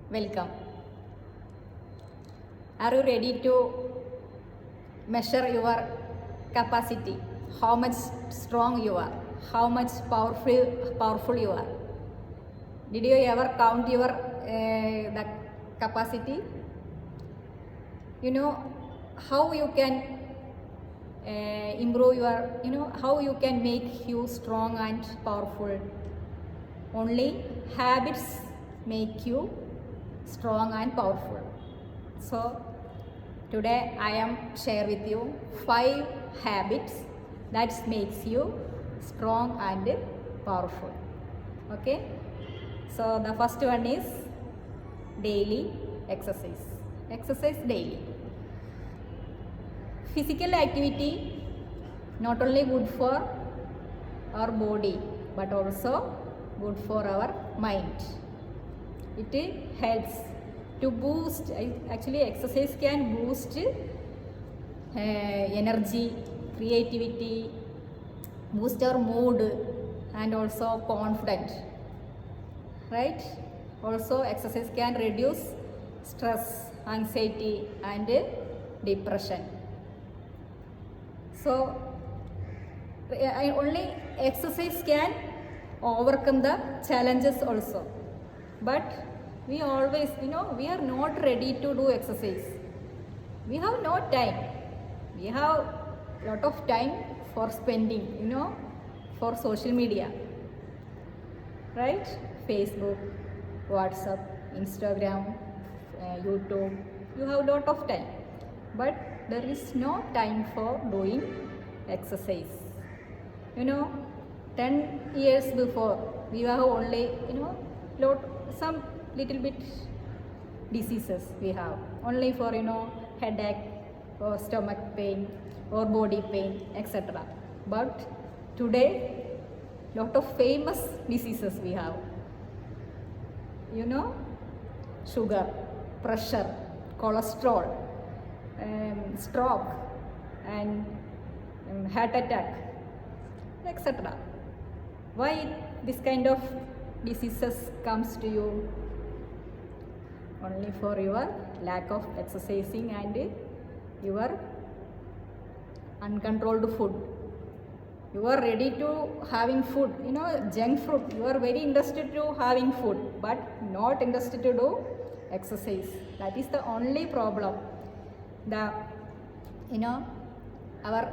Welcome. Are you ready to measure your capacity? How much strong you are? How much powerful you are? Did you ever count your the capacity? You know how you can improve your, how you can make you strong and powerful. Only habits make you strong and powerful. So today I am share with you 5 habits that makes you strong and powerful. Okay, so the first one is daily exercise daily. Physical activity not only good for our body but also good for our mind. It helps to boost, actually exercise can boost energy, creativity, boost our mood and also confidence, right? Also exercise can reduce stress, anxiety and depression. So only exercise can overcome the challenges also, but we always, we are not ready to do exercise. We have no time. We have lot of time for spending, for social media, right? Facebook, WhatsApp, Instagram, YouTube. You have lot of time, but there is no time for doing exercise. 10 years before we have only, some little bit diseases we have only for, headache or stomach pain or body pain, etc. But today lot of famous diseases we have, sugar, pressure, cholesterol, stroke and heart attack, etc. Why this kind of diseases comes to you? Only for your lack of exercising and your uncontrolled food. You are ready to having food, junk food. You are very interested to having food but not interested to do exercise. That is the only problem. The, our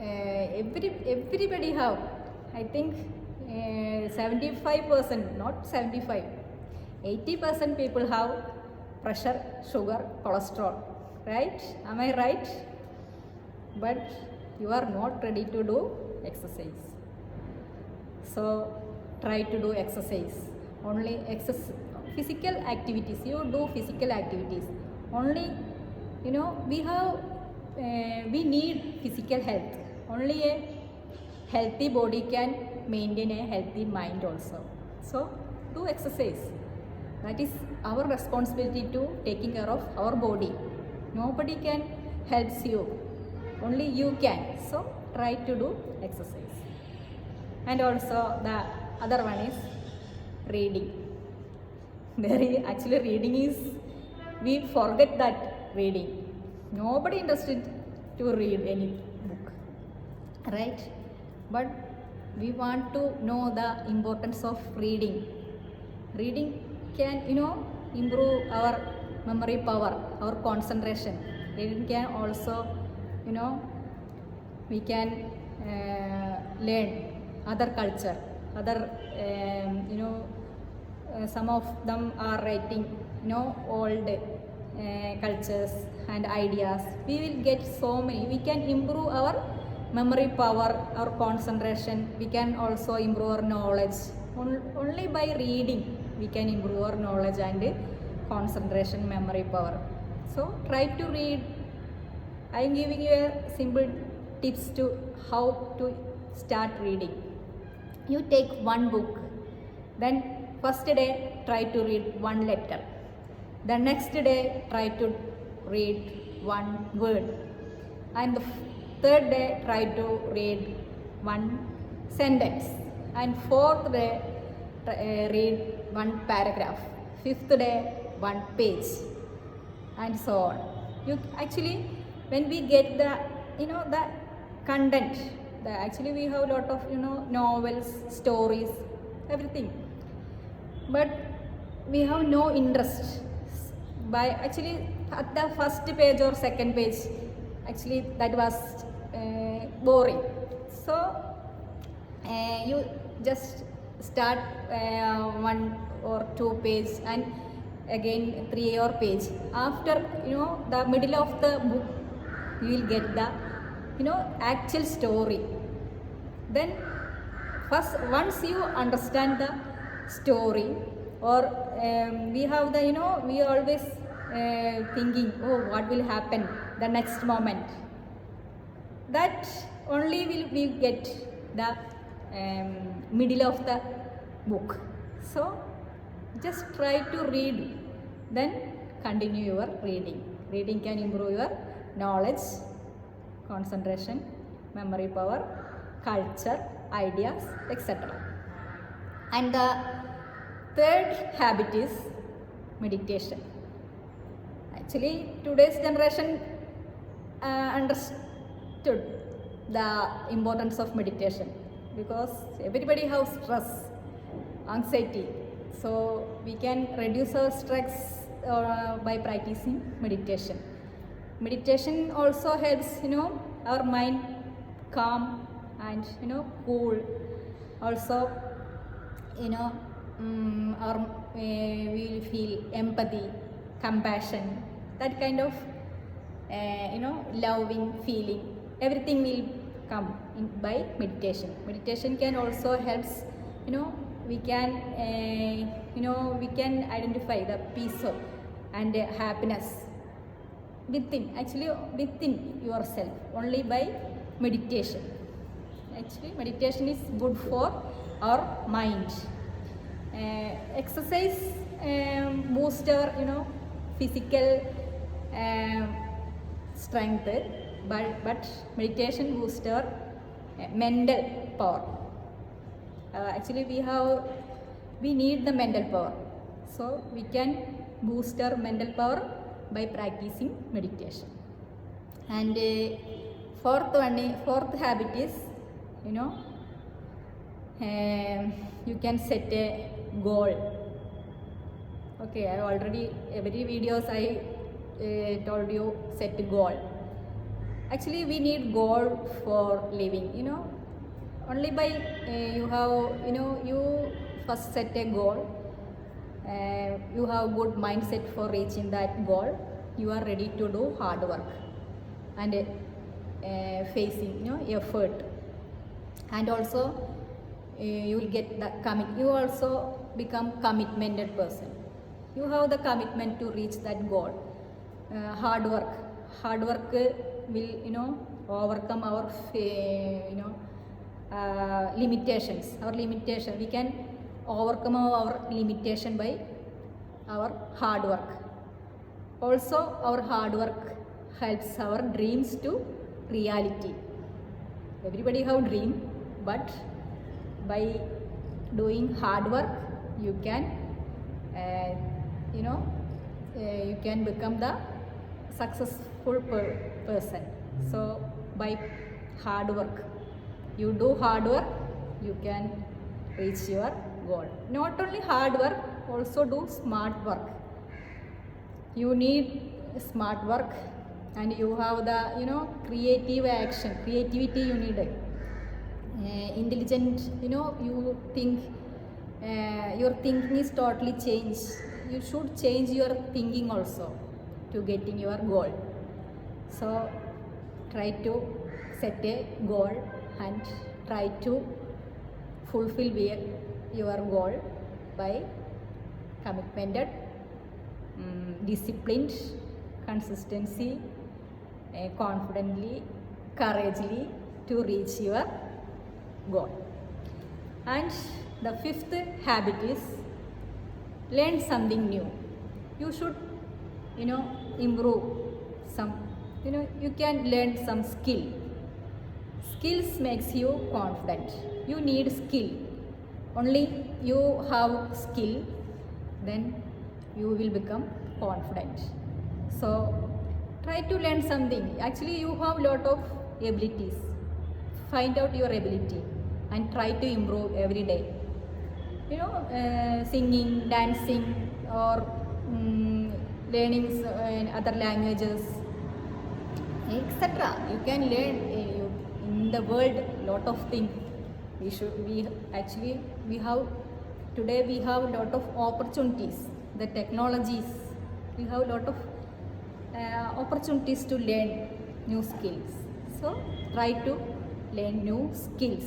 everybody have, I think 75%, not 75, 80% people have pressure, sugar, cholesterol, right? Am I right? But you are not ready to do exercise. So try to do exercise. Only physical activities. You do physical activities. Only, we need physical health. Only a healthy body can maintain a healthy mind also. So do exercise. That is our responsibility to taking care of our body. Nobody can help you. Only you can. So try to do exercise. And also the other one is reading. Actually reading is, we forget that reading. Nobody interested to read any book, right? But we want to know the importance of reading. Reading can, improve our memory power, our concentration. Reading can also, we can learn other culture, other, some of them are writing, old cultures and ideas. We will get so many. We can improve our memory power, our concentration. We can also improve our knowledge. Only by reading we can improve our knowledge and concentration, memory power. So try to read. I am giving you a simple tips to how to start reading. You take one book, then first day try to read one letter. The next day try to read one word. And the third day try to read one sentence. And fourth day read one paragraph. fifth day 1 page, and so on. You actually, when we get the the content, actually we have a lot of novels, stories, everything, but we have no interest by actually at the first page or second page. Actually that was boring, so you just start 1 or 2 page and again 3 or 4 page. After the middle of the book, you will get the actual story. Then first, once you understand the story, or we have the we always thinking, oh, what will happen the next moment, that only will we get the middle of the book. So just try to read, then continue your reading. Reading can improve your knowledge, concentration, memory power, culture, ideas, etc. And the third habit is meditation. Actually today's generation understood the importance of meditation, because everybody has stress, anxiety, so we can reduce our stress by practicing meditation. Meditation also helps our mind calm and cool. Also we will feel empathy, compassion, that kind of loving feeling, everything will come in by meditation. Meditation can also helps we can we can identify the peace and happiness within yourself only by meditation. Actually meditation is good for our mind. Exercise boost our physical strength, but meditation boost our mental power. Actually we need the mental power, so we can boost our mental power by practicing meditation. And fourth habit is you can set a goal. Okay, I already every videos I told you set a goal. Actually we need goal for living. Only by you have you first set a goal, you have good mindset for reaching that goal, you are ready to do hard work and facing effort, and also you will get the you also become commitmented person. You have the commitment to reach that goal. Hard work will overcome our limitations. We can overcome our limitation by our hard work. Also our hard work helps our dreams to reality. Everybody have dream, but by doing hard work you can you can become the successful person. So by hard work, you do hard work, you can reach your goal. Not only hard work, also do smart work. You need smart work, and you have the creative action, creativity you need. Intelligent, you think your thinking is totally changed. You should change your thinking also to getting your goal. So try to set a goal and try to fulfill your goal by committed, disciplined, consistency, confidently, courageously to reach your goal. And the fifth habit is learn something new. You should improve some, you can learn some skill. Skills makes you confident. You need skill. Only you have skill, then you will become confident. So try to learn something. Actually you have lot of abilities. Find out your ability and try to improve every day. Singing, dancing, or learning in other languages, etc. You can learn in the world lot of things. We have today we have lot of opportunities. The technologies, we have lot of opportunities to learn new skills. So try to learn new skills.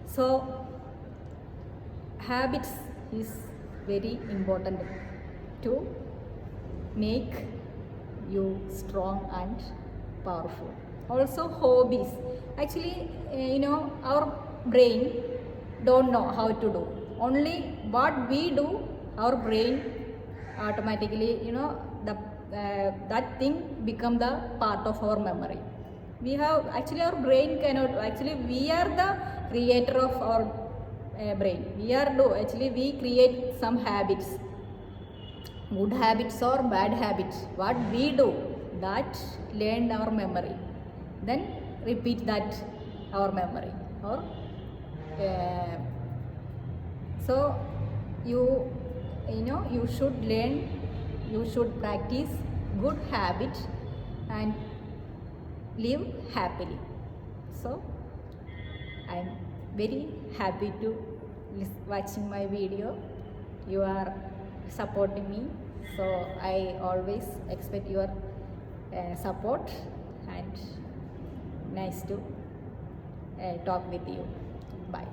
So habits is very important to make you strong and powerful. Also hobbies. Actually our brain don't know how to do. Only what we do, our brain automatically that thing become the part of our memory. We have actually our brain cannot, actually we are the creator of our brain. We create some habits, good habits or bad habits. What we do, that learn our memory, then repeat that our memory. Or so you should learn, you should practice good habits and live happily. So I am very happy to watching my video. You are supporting me, so I always expect your support, and nice to talk with you. Bye.